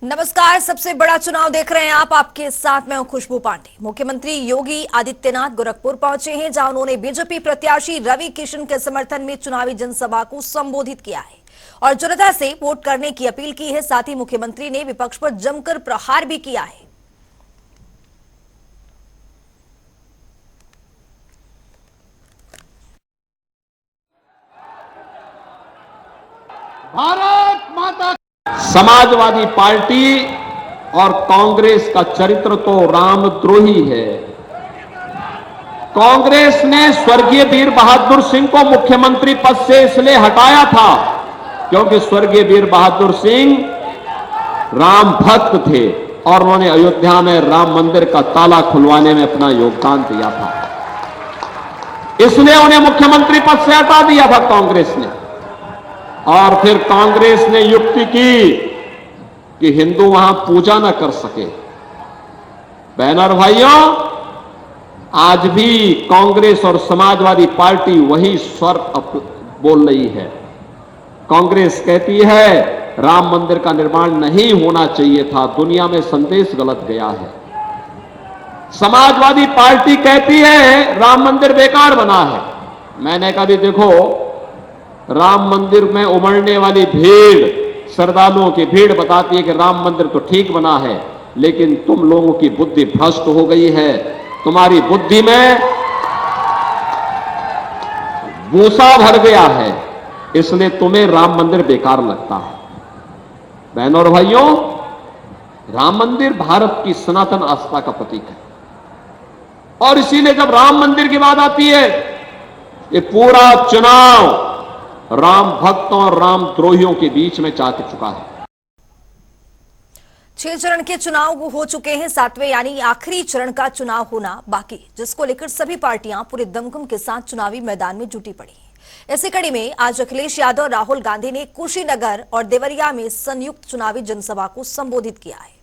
नमस्कार। सबसे बड़ा चुनाव देख रहे हैं आप। आपके साथ मैं हूं खुशबू पांडे। मुख्यमंत्री योगी आदित्यनाथ गोरखपुर पहुंचे हैं, जहां उन्होंने बीजेपी प्रत्याशी रवि किशन के समर्थन में चुनावी जनसभा को संबोधित किया है और जनता से वोट करने की अपील की है। साथ ही मुख्यमंत्री ने विपक्ष पर जमकर प्रहार भी किया है। भारत माता। समाजवादी पार्टी और कांग्रेस का चरित्र तो रामद्रोही है। कांग्रेस ने स्वर्गीय वीर बहादुर सिंह को मुख्यमंत्री पद से इसलिए हटाया था क्योंकि स्वर्गीय वीर बहादुर सिंह राम भक्त थे और उन्होंने अयोध्या में राम मंदिर का ताला खुलवाने में अपना योगदान दिया था। इसलिए उन्हें मुख्यमंत्री पद से हटा दिया था कांग्रेस ने। और फिर कांग्रेस ने युक्ति की कि हिंदू वहां पूजा न कर सके। बहनों और भाइयों, आज भी कांग्रेस और समाजवादी पार्टी वही स्वर बोल रही है। कांग्रेस कहती है राम मंदिर का निर्माण नहीं होना चाहिए था, दुनिया में संदेश गलत गया है। समाजवादी पार्टी कहती है राम मंदिर बेकार बना है। मैंने कहा भी देखो, राम मंदिर में उमड़ने वाली भीड़, श्रद्धालुओं की भीड़ बताती है कि राम मंदिर तो ठीक बना है, लेकिन तुम लोगों की बुद्धि भ्रष्ट हो गई है। तुम्हारी बुद्धि में भूसा भर गया है, इसलिए तुम्हें राम मंदिर बेकार लगता है। बहनों और भाइयों, राम मंदिर भारत की सनातन आस्था का प्रतीक है और इसीलिए जब राम मंदिर की बात आती है, ये पूरा चुनाव राम भक्तों और राम द्रोहियों के बीच में जा चुका है। 6 चरण के चुनाव हो चुके हैं, 7वें यानी आखिरी चरण का चुनाव होना बाकी, जिसको लेकर सभी पार्टियां पूरे दमखम के साथ चुनावी मैदान में जुटी पड़ी हैं। इसी कड़ी में आज अखिलेश यादव और राहुल गांधी ने कुशीनगर और देवरिया में संयुक्त चुनावी जनसभा को संबोधित किया है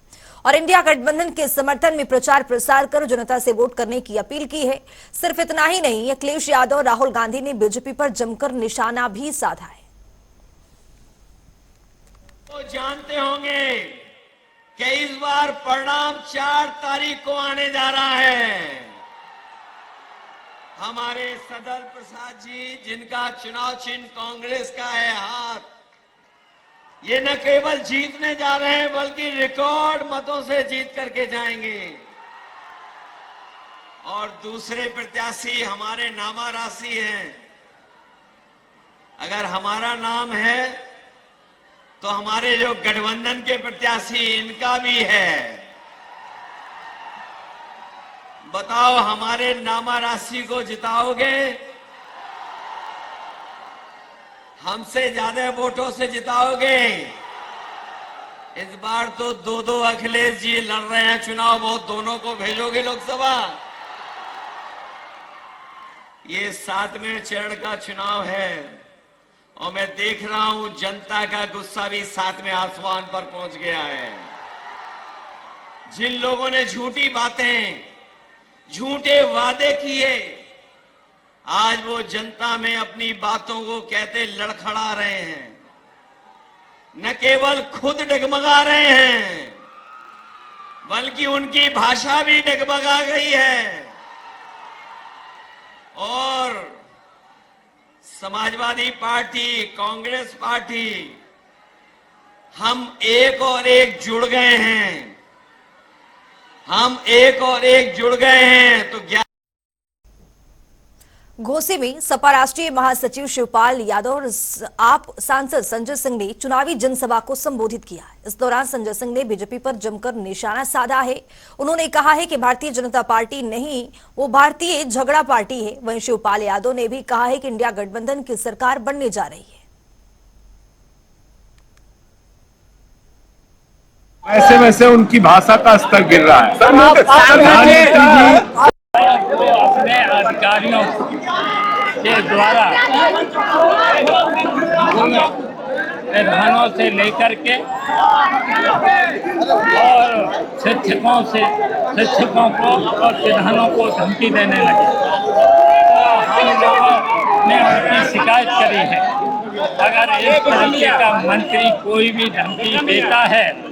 और इंडिया गठबंधन के समर्थन में प्रचार प्रसार कर जनता से वोट करने की अपील की है। सिर्फ इतना ही नहीं, अखिलेश यादव और राहुल गांधी ने बीजेपी पर जमकर निशाना भी साधा है। तो जानते होंगे कि इस बार परिणाम 4 तारीख को आने जा रहा है। हमारे सदर प्रसाद जी, जिनका चुनाव चिन्ह कांग्रेस का है हाथ, ये न केवल जीतने जा रहे हैं बल्कि रिकॉर्ड मतों से जीत करके जाएंगे। और दूसरे प्रत्याशी हमारे नामा राशि हैं। अगर हमारा नाम है तो हमारे जो गठबंधन के प्रत्याशी, इनका भी है। बताओ, हमारे नामा राशि को जिताओगे? हमसे ज्यादा वोटों से जिताओगे? इस बार तो 2-2 अखिलेश जी लड़ रहे हैं चुनाव, वो दोनों को भेजोगे लोकसभा? ये 7वें चरण का चुनाव है और मैं देख रहा हूं जनता का गुस्सा भी 7वें आसमान पर पहुंच गया है। जिन लोगों ने झूठी बातें, झूठे वादे किए, आज वो जनता में अपनी बातों को कहते लड़खड़ा रहे हैं। न केवल खुद डगमगा रहे हैं बल्कि उनकी भाषा भी डगमगा गई है। और समाजवादी पार्टी, कांग्रेस पार्टी, हम एक और एक जुड़ गए हैं। हम एक और एक जुड़ गए हैं तो घोसी में सपा राष्ट्रीय महासचिव शिवपाल यादव और आप सांसद संजय सिंह ने चुनावी जनसभा को संबोधित किया। इस दौरान संजय सिंह ने बीजेपी पर जमकर निशाना साधा है। उन्होंने कहा है कि भारतीय जनता पार्टी नहीं, वो भारतीय झगड़ा पार्टी है। वहीं शिवपाल यादव ने भी कहा है कि इंडिया गठबंधन की सरकार बनने जा रही है। वैसे वैसे उनकी भाषा का स्तर गिर रहा है। अपने अधिकारियों के द्वारा प्रधानों से लेकर के और शिक्षकों को और प्रधानों को धमकी देने लगे। तो हम लोगों ने उनकी शिकायत करी है अगर इस तरीके का मंत्री कोई भी धमकी देता है तो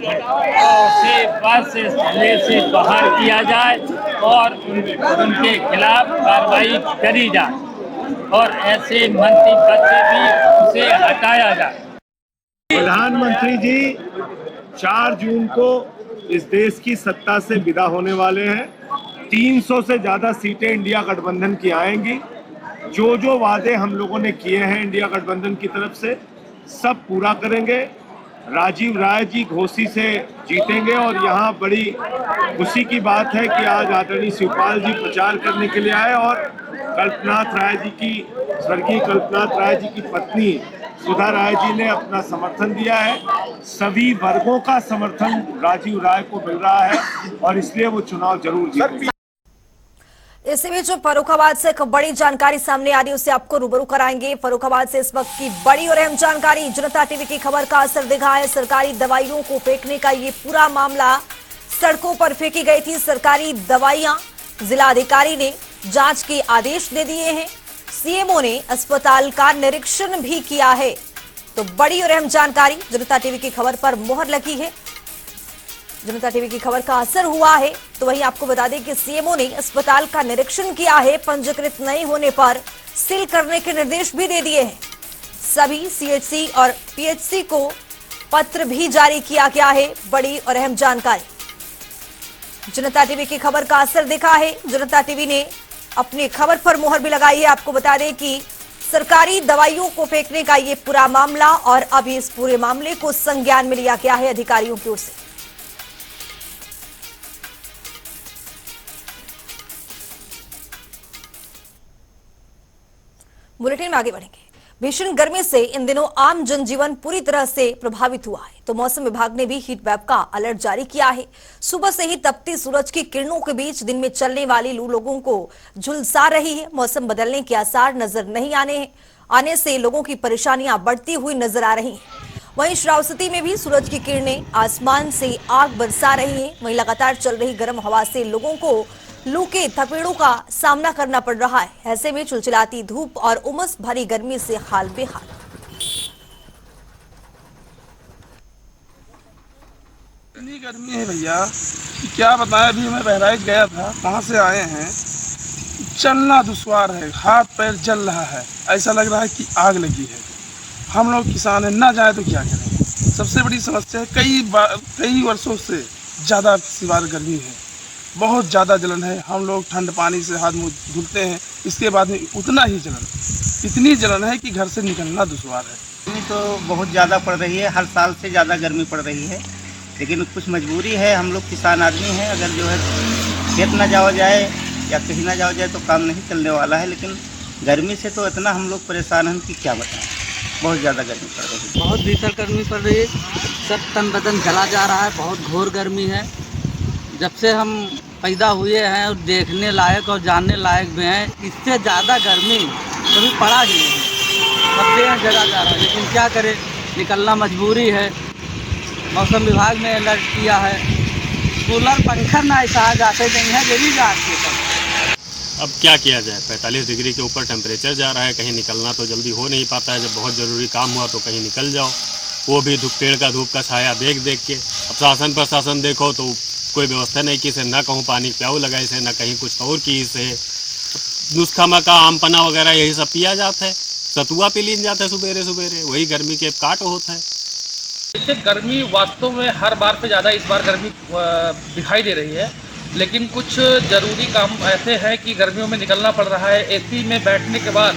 उसे पद से पहले से बाहर किया जाए और उनके खिलाफ कार्रवाई करी जाए और ऐसे मंत्री पद से भी उसे हटाया जाए। प्रधानमंत्री जी 4 जून को इस देश की सत्ता से विदा होने वाले हैं। 300 से ज्यादा सीटें इंडिया गठबंधन की आएंगी। जो जो वादे हम लोगों ने किए हैं इंडिया गठबंधन की तरफ से सब पूरा करेंगे। राजीव राय जी घोसी से जीतेंगे और यहाँ बड़ी खुशी की बात है कि आज आदरणीय शिवपाल जी प्रचार करने के लिए आए और कल्पनाथ राय जी की स्वर्गीय कल्पनाथ राय जी की पत्नी सुधा राय जी ने अपना समर्थन दिया है। सभी वर्गों का समर्थन राजीव राय को मिल रहा है और इसलिए वो चुनाव जरूर जीतेंगे। इसी बीच फर्रुखाबाद से एक बड़ी जानकारी सामने आ रही है, उसे आपको रूबरू कराएंगे। फर्रुखाबाद से इस वक्त की बड़ी और अहम जानकारी। जनता टीवी की खबर का असर दिखा है। सरकारी दवाइयों को फेंकने का ये पूरा मामला, सड़कों पर फेंकी गई थी सरकारी दवाइयां। जिलाधिकारी ने जांच के आदेश दे दिए हैं। सीएमओ ने अस्पताल का निरीक्षण भी किया है। तो बड़ी और अहम जानकारी, जनता टीवी की खबर पर मोहर लगी है। जनता टीवी की खबर का असर हुआ है। तो वहीं आपको बता दें कि सीएमओ ने अस्पताल का निरीक्षण किया है। पंजीकृत नहीं होने पर सील करने के निर्देश भी दे दिए हैं। सभी सीएचसी और पीएचसी को पत्र भी जारी किया गया है। बड़ी और अहम जानकारी। जनता टीवी की खबर का असर दिखा है। जनता टीवी ने अपनी खबर पर मोहर भी लगाई है। आपको बता दें कि सरकारी दवाइयों को फेंकने का ये पूरा मामला, और अभी इस पूरे मामले को संज्ञान में लिया गया है अधिकारियों की ओर से। बुलेटिन में आगे बढ़ेंगे। भीषण गर्मी से इन दिनों आम जनजीवन पूरी तरह से प्रभावित हुआ है। तो मौसम विभाग ने भी हीट वेव का अलर्ट जारी किया है। सुबह से ही तपती सूरज की किरणों के बीच दिन में चलने वाली लू लोगों को झुलसा रही है। मौसम बदलने के आसार नजर नहीं आने से लोगों की परेशानियां बढ़ती हुई नजर आ रही हैं। वहीं श्रावस्ती में भी सूरज की किरणें आसमान से आग बरसा रही हैं। वहीं लगातार चल रही गर्म हवा से लोगों को लू के थपेड़ों का सामना करना पड़ रहा है। ऐसे में चिलचिलाती धूप और उमस भरी गर्मी से हाल बेहाल। इतनी गर्मी है भैया कि क्या बताएं। अभी मैं बहराइच गया था, वहाँ से आए हैं, चलना दुश्वार है, हाथ पैर जल रहा है, ऐसा लग रहा है कि आग लगी है। हम लोग किसान हैं, ना जाए तो क्या करें। सबसे बड़ी समस्या है, कई वर्षों से ज़्यादा इस बार गर्मी है, बहुत ज़्यादा जलन है। हम लोग ठंड पानी से हाथ मुँह धुलते हैं, इसके बाद में उतना ही जलन, इतनी जलन है कि घर से निकलना दुश्वार है। गर्मी तो बहुत ज़्यादा पड़ रही है, हर साल से ज़्यादा गर्मी पड़ रही है, लेकिन कुछ मजबूरी है। हम लोग किसान आदमी हैं, अगर जो है खेत ना जाओ जाए या कहीं ना जाओ जाए तो काम नहीं चलने वाला है। लेकिन गर्मी से तो इतना हम लोग परेशान हैं कि क्या बताएं, बहुत ज़्यादा गर्मी पड़ रही है। बहुत भीषण गर्मी पड़ रही है, सब तन बदन जला जा रहा है, बहुत घोर गर्मी है। जब से हम पैदा हुए हैं और देखने लायक और जानने लायक भी हैं, इससे ज़्यादा गर्मी कभी पड़ा ही नहीं। सब जगह जा रहा है, लेकिन क्या करें, निकलना मजबूरी है। मौसम विभाग ने अलर्ट किया है, कूलर पंखा ना ऐसा जाते नहीं है, ये भी जाते हैं। अब क्या किया जाए, 45 डिग्री के ऊपर टेम्परेचर जा रहा है, कहीं निकलना तो जल्दी हो नहीं पाता है। जब बहुत ज़रूरी काम हुआ तो कहीं निकल जाओ, वो भी पेड़ का धूप का छाया देख के। अब शासन प्रशासन देखो तो कोई व्यवस्था नहीं की से, ना कहूँ पानी प्याऊ लगाए से, ना कहीं कुछ और की से। नुस्खा मका आम पना वगैरह यही सब पिया जाता है, सतुआ पी लीन जाता है सुबेरे सुबेरे, वही गर्मी के काट होता है। इससे गर्मी वास्तव में हर बार से ज़्यादा इस बार गर्मी दिखाई दे रही है, लेकिन कुछ ज़रूरी काम ऐसे हैं कि गर्मियों में निकलना पड़ रहा है। एसी में बैठने के बाद,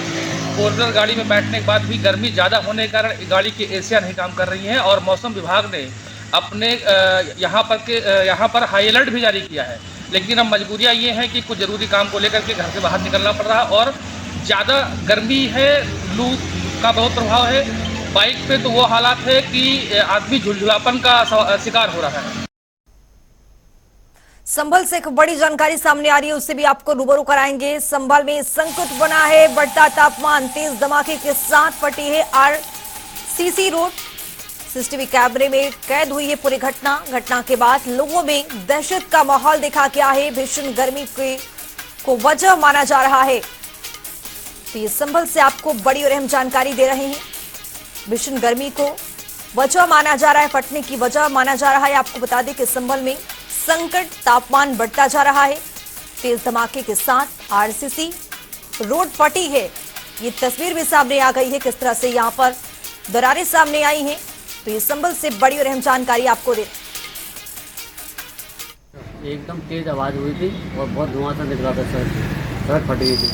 फोर व्हीलर गाड़ी में बैठने के बाद भी गर्मी ज़्यादा होने के कारण गाड़ी की एसियाँ नहीं काम कर रही हैं और मौसम विभाग ने अपने यहाँ पर हाई अलर्ट भी जारी किया है। लेकिन अब मजबूरियाँ ये हैं कि कुछ ज़रूरी काम को लेकर के घर से बाहर निकलना पड़ रहा है और ज़्यादा गर्मी है, लू का बहुत प्रभाव है। बाइक पे तो वो हालात है कि आदमी झुलझुलापन का शिकार हो रहा है। संभल से एक बड़ी जानकारी सामने आ रही है, उससे भी आपको रूबरू कराएंगे। संभल में संकट बना है, बढ़ता तापमान, तेज धमाके के साथ फटी है आरसीसी रोड। सीसीटीवी कैमरे में कैद हुई है पूरी घटना के बाद लोगों में दहशत का माहौल देखा गया है। भीषण गर्मी को वजह माना जा रहा है। तो ये संभल से आपको बड़ी और अहम जानकारी दे रहे हैं। भीषण गर्मी को वजह माना जा रहा है, फटने की वजह माना जा रहा है। आपको बता दें कि संभल में संकट तापमान बढ़ता जा रहा है। तेज धमाके के साथ आरसीसी रोड फटी है। ये तस्वीर भी सामने आ गई है, किस तरह से यहाँ पर दरारें सामने आई हैं। तो ये संभल से बड़ी और अहम जानकारी आपको दे। एकदम तेज आवाज़ हुई थी और बहुत धुआं सा निकला था, सड़क फट गई थी।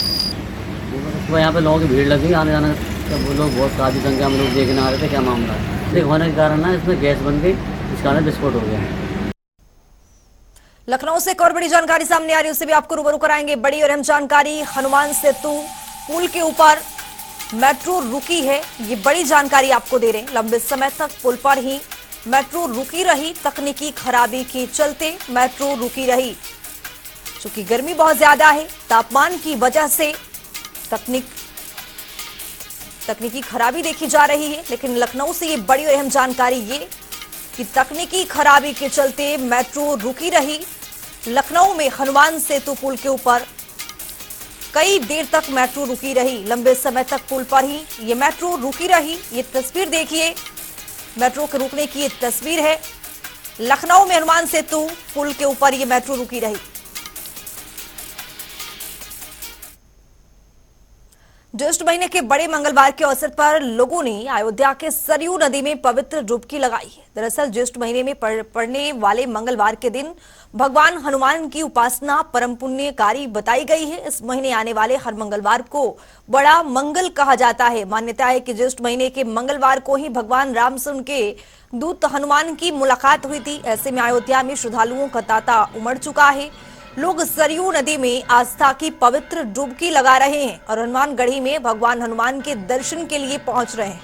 सुबह यहाँ पे लोगों की भीड़ लगी आने जाने, सब वो लोग बहुत काफ़ी संख्या में लोग देखने आ रहे थे क्या मामला है। देख होने के कारण ना इसमें गैस बन गई, इस कारण विस्फोट हो गया। लखनऊ से एक और बड़ी जानकारी सामने आ रही है, उससे भी आपको रूबरू कराएंगे। बड़ी और अहम जानकारी, हनुमान सेतु पुल के ऊपर मेट्रो रुकी है। ये बड़ी जानकारी आपको दे रहे हैं। लंबे समय तक पुल पर ही मेट्रो रुकी रही, तकनीकी खराबी के चलते मेट्रो रुकी रही। चूंकि गर्मी बहुत ज्यादा है, तापमान की वजह से तकनीकी खराबी देखी जा रही है। लेकिन लखनऊ से ये बड़ी और अहम जानकारी ये कि तकनीकी खराबी के चलते मेट्रो रुकी रही। लखनऊ में हनुमान सेतु पुल के ऊपर कई देर तक मेट्रो रुकी रही, लंबे समय तक पुल पर ही ये मेट्रो रुकी रही। ये तस्वीर देखिए, मेट्रो के रुकने की ये तस्वीर है। लखनऊ में हनुमान सेतु पुल के ऊपर ये मेट्रो रुकी रही। ज्येष्ठ महीने के बड़े मंगलवार के अवसर पर लोगों ने अयोध्या के सरयू नदी में पवित्र डुबकी लगाई है। दरअसल ज्येष्ठ महीने में पड़ने वाले मंगलवार के दिन भगवान हनुमान की उपासना परम पुण्यकारी बताई गई है। इस महीने आने वाले हर मंगलवार को बड़ा मंगल कहा जाता है। मान्यता है कि ज्येष्ठ महीने के मंगलवार को ही भगवान राम से उनके दूत हनुमान की मुलाकात हुई थी। ऐसे में अयोध्या में श्रद्धालुओं का तांता उमड़ चुका है। लोग सरयू नदी में आस्था की पवित्र डुबकी लगा रहे हैं और हनुमानगढ़ी में भगवान हनुमान के दर्शन के लिए पहुंच रहे हैं।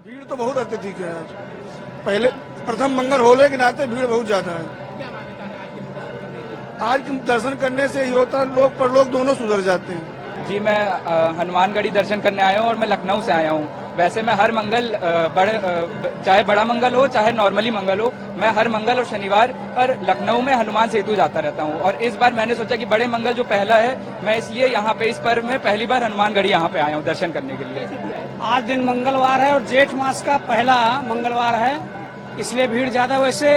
भीड़ तो बहुत अत्यधिक है। पहले प्रथम मंगल होने के नाते भीड़ बहुत ज्यादा है। आज दर्शन करने से ही होता है, लोग परलोक दोनों सुधर जाते हैं। जी, मैं हनुमानगढ़ी दर्शन करने आया हूँ और मैं लखनऊ से आया हूँ। वैसे मैं हर मंगल चाहे बड़ा मंगल हो चाहे नॉर्मली मंगल हो, मैं हर मंगल और शनिवार पर लखनऊ में हनुमान सेतु जाता रहता हूँ। और इस बार मैंने सोचा कि बड़े मंगल जो पहला है, मैं इसलिए यहाँ पे इस पर्व में पहली बार हनुमानगढ़ी यहाँ पे आया हूँ दर्शन करने के लिए। आज दिन मंगलवार है और जेठ मास का पहला मंगलवार है, इसलिए भीड़ ज्यादा। वैसे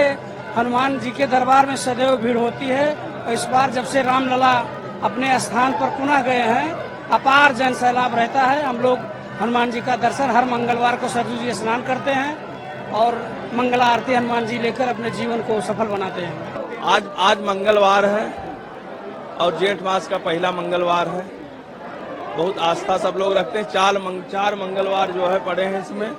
हनुमान जी के दरबार में सदैव भीड़ होती है और इस बार जब से रामलला अपने स्थान पर पुनः गए हैं, अपार जन सैलाब रहता है। हम लोग हनुमान जी का दर्शन हर मंगलवार को सरयू जी स्नान करते हैं और मंगला आरती हनुमान जी लेकर अपने जीवन को सफल बनाते हैं। आज मंगलवार है और जेठ मास का पहला मंगलवार है। बहुत आस्था सब लोग रखते हैं। चार मंगलवार जो है पड़े हैं इसमें।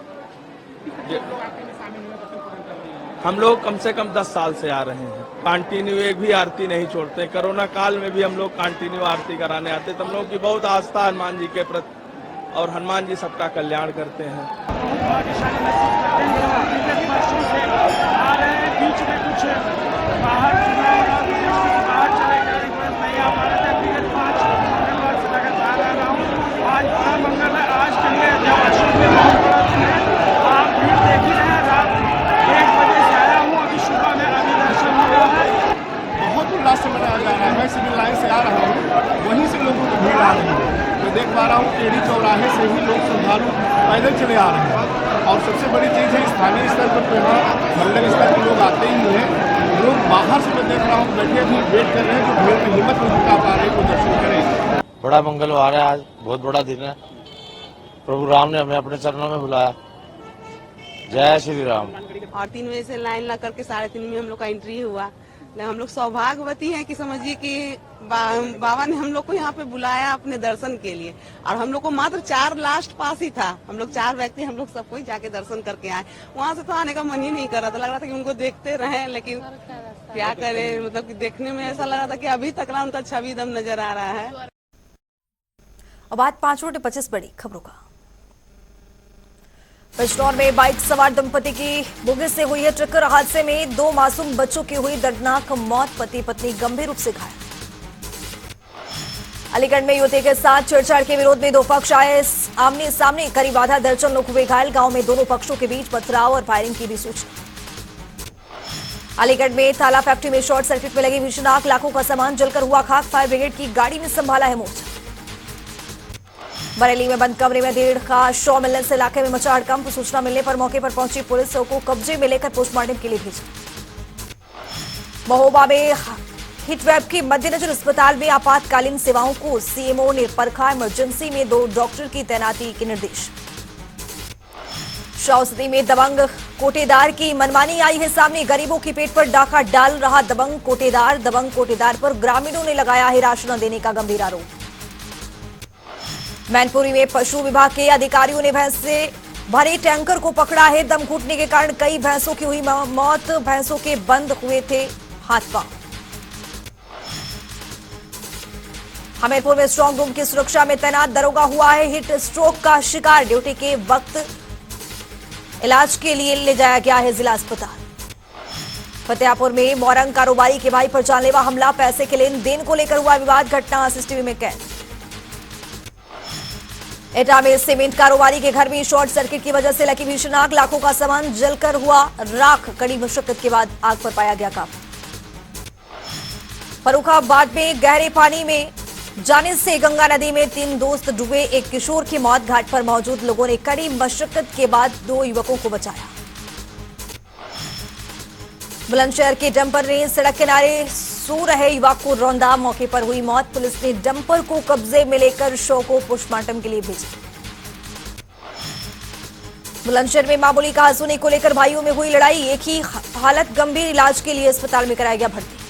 हम लोग कम से कम 10 साल से आ रहे हैं, कंटिन्यू एक भी आरती नहीं छोड़ते। कोरोना काल में भी हम लोग कंटिन्यू आरती कराने आते। तो हम लोग की बहुत आस्था हनुमान जी के प्रति और हनुमान जी सबका कल्याण करते हैं। बीच में कुछ बाहर आज बड़ा मंगल है। आज आप भीड़ देख ही रहे हैं। रात 1 बजे से आया हूँ, अभी सुबह में अभी दर्शन हो रहा है। बहुत उल्लास से मनाया जा रहा है। मैं सिविल लाइन से आ रहा हूँ, वहीं से लोगों की भीड़ आ रही है। मैं देख पा रहा हूँ टेढ़ी चौराहे से ही लोग श्रद्धालु पैदल चले आ रहे हैं। और सबसे बड़ी चीज़ है, स्थानीय स्तर पर तो यहाँ मंडल स्तर के लोग आते ही हैं। लोग बाहर से मैं देख रहा हूँ बैठे भी वेट कर रहे हैं, जो भीड़ में हिम्मत नहीं जुटा पा रहे को दर्शन करें। बड़ा मंगलवार है, आज बहुत बड़ा दिन है। प्रभु राम ने हमें अपने चरणों में बुलाया। जय श्री राम। और 3 बजे से लाइन लग करके 3:30 में हम लोग का एंट्री हुआ। हम लोग सौभाग्यवती हैं कि समझिए कि बाबा ने हम लोग को यहाँ पे बुलाया अपने दर्शन के लिए। और हम लोग को मात्र 4 लास्ट पास ही था। हम लोग 4 व्यक्ति, हम लोग सबको ही जाके दर्शन करके आए। वहाँ से तो आने का मन ही नहीं कर रहा था, लग रहा था कि उनको देखते रहें, लेकिन क्या करें, मतलब कि देखने में ऐसा लग रहा था कि अभी तक ना उनका छवि एकदम नजर आ रहा है। अब आज 5:25 बड़ी खबरों का। बिजनौर में बाइक सवार दंपति की बोगी से हुई है टक्कर। हादसे में 2 मासूम बच्चों की हुई दर्दनाक मौत। पति पत्नी गंभीर रूप से घायल। अलीगढ़ में युवती के साथ छेड़छाड़ के विरोध में 2 पक्ष आए आमने सामने। करीब आधा दर्जन लोग हुए घायल। गांव में दोनों पक्षों के बीच पथराव और फायरिंग की भी सूचना। अलीगढ़ में ताला फैक्ट्री में शॉर्ट सर्किट में लगी भीषण आग, लाखों का सामान जलकर हुआ खाक। फायर ब्रिगेड की गाड़ी ने संभाला है मोर्चा। बरेली में बंद कमरे में देर का शव मिलने से इलाके में मचा हड़कंप। सूचना मिलने पर मौके पर पहुंची पुलिस को कब्जे में लेकर पोस्टमार्टम के लिए भेजा। महोबा में हीटवेव के मद्देनजर अस्पताल में आपातकालीन सेवाओं को सीएमओ ने परखा। इमरजेंसी में 2 डॉक्टर की तैनाती के निर्देश। श्रावस्ती में दबंग कोटेदार की मनमानी आई है सामने। गरीबों के पेट पर डाका डाल रहा दबंग कोटेदार पर ग्रामीणों ने लगाया है राशन देने का गंभीर आरोप। मैनपुरी में पशु विभाग के अधिकारियों ने भैंस से भरे टैंकर को पकड़ा है। दम घुटने के कारण कई भैंसों की हुई मौत। भैंसों के बंद हुए थे हाथ पांव। हमीरपुर में स्ट्रांग रूम की सुरक्षा में तैनात दरोगा हुआ है हिट स्ट्रोक का शिकार। ड्यूटी के वक्त इलाज के लिए ले जाया गया है जिला अस्पताल। फतेहपुर में मोरंग कारोबारी के भाई पर जानलेवा हमला। पैसे के लेन देन को लेकर हुआ विवाद। घटना सीसीटीवी में कैद। एटा में सीमेंट कारोबारी के घर में शॉर्ट सर्किट की वजह से लगी भीषण आग। लाखों का सामान जलकर हुआ राख। कड़ी मशक्कत के बाद आग पर पाया गया काबू। फर्रुखाबाद में गहरे पानी में जाने से गंगा नदी में 3 दोस्त डूबे। एक किशोर की मौत। घाट पर मौजूद लोगों ने कड़ी मशक्कत के बाद 2 युवकों को बचाया। बुलंदशहर के डंपर ने सड़क किनारे सो रहे युवक को रौंदा। मौके पर हुई मौत। पुलिस ने डंपर को कब्जे में लेकर शव को पोस्टमार्टम के लिए भेजा। बुलंदशहर में मामूली कहासुनी को लेकर भाइयों में हुई लड़ाई। एक ही हालत, गंभीर इलाज के लिए अस्पताल में कराया गया भर्ती।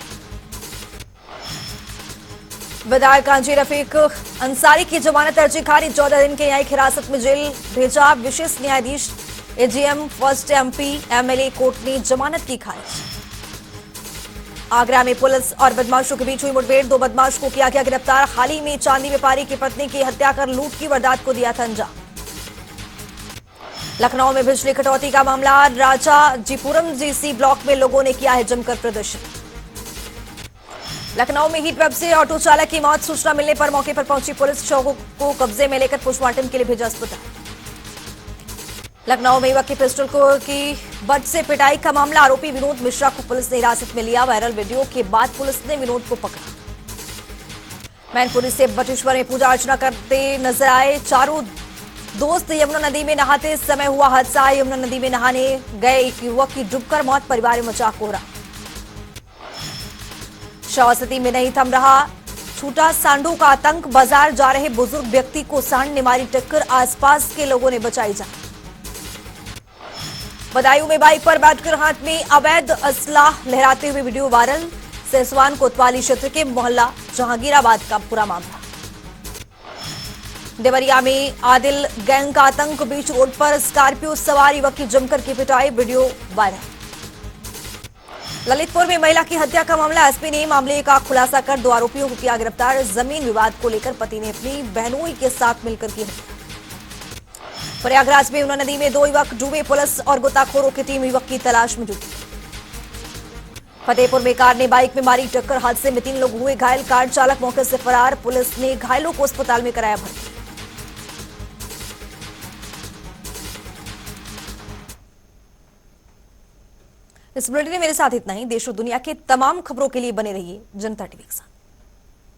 विधायक कांजी रफीक अंसारी की जमानत अर्जी खारिज। 14 दिन के न्यायिक हिरासत में जेल भेजा। विशेष न्यायाधीश AGM first MP MLA court ने जमानत की खारिज। आगरा में पुलिस और बदमाशों के बीच हुई मुठभेड़। 2 बदमाश को किया गया गिरफ्तार। हाल ही में चांदी व्यापारी की पत्नी की हत्या कर लूट की वारदात को दिया था अंजाम। लखनऊ में बिजली कटौती का मामला। राजाजीपुरम जीसी ब्लॉक में लोगों ने किया है जमकर प्रदर्शन। लखनऊ में हीटवेव से ऑटो चालक की मौत। सूचना मिलने पर मौके पर पहुंची पुलिस। शव को कब्जे में लेकर पोस्टमार्टम के लिए भेजा अस्पताल। लखनऊ में युवक की पिस्टल की बट से पिटाई का मामला। आरोपी विनोद मिश्रा को पुलिस ने हिरासत में लिया। वायरल वीडियो के बाद पुलिस ने विनोद को पकड़ा। मैनपुरी से बटेश्वर में पूजा अर्चना करते नजर आए 4 दोस्त। यमुना नदी में नहाते समय हुआ हादसा। यमुना नदी में नहाने गए एक युवक की डूबकर मौत। परिवार में मचा कोहरा। श्रावस्ती में नहीं थम रहा छूटा सांडों का आतंक। बाजार जा रहे बुजुर्ग व्यक्ति को सांड ने मारी टक्कर। आसपास के लोगों ने बचाई जान। बदायूं में बाइक पर बैठकर हाथ में अवैध असलाह लहराते हुए वीडियो वायरल। सेसवान कोतवाली क्षेत्र के मोहल्ला जहांगीराबाद का पूरा मामला। देवरिया में आदिल गैंग का आतंक। बीच रोड पर स्कॉर्पियो सवार युवक की जमकर की पिटाई। Video viral. ललितपुर में महिला की हत्या का मामला। एसपी ने मामले का खुलासा कर 2 आरोपियों को किया गिरफ्तार। जमीन विवाद को लेकर पति ने अपनी बहनोई के साथ मिलकर की हत्या। प्रयागराज में यमुना नदी में 2 युवक डूबे। पुलिस और गोताखोरों की टीम युवक की तलाश में जुटी। फतेहपुर में कार ने बाइक में मारी टक्कर। हादसे में 3 लोग हुए घायल। कार चालक मौके से फरार। पुलिस ने घायलों को अस्पताल में कराया भर्ती। इस बुलेटिन में मेरे साथ इतना ही। देश और दुनिया के तमाम खबरों के लिए बने रहिए जनता टीवी के साथ।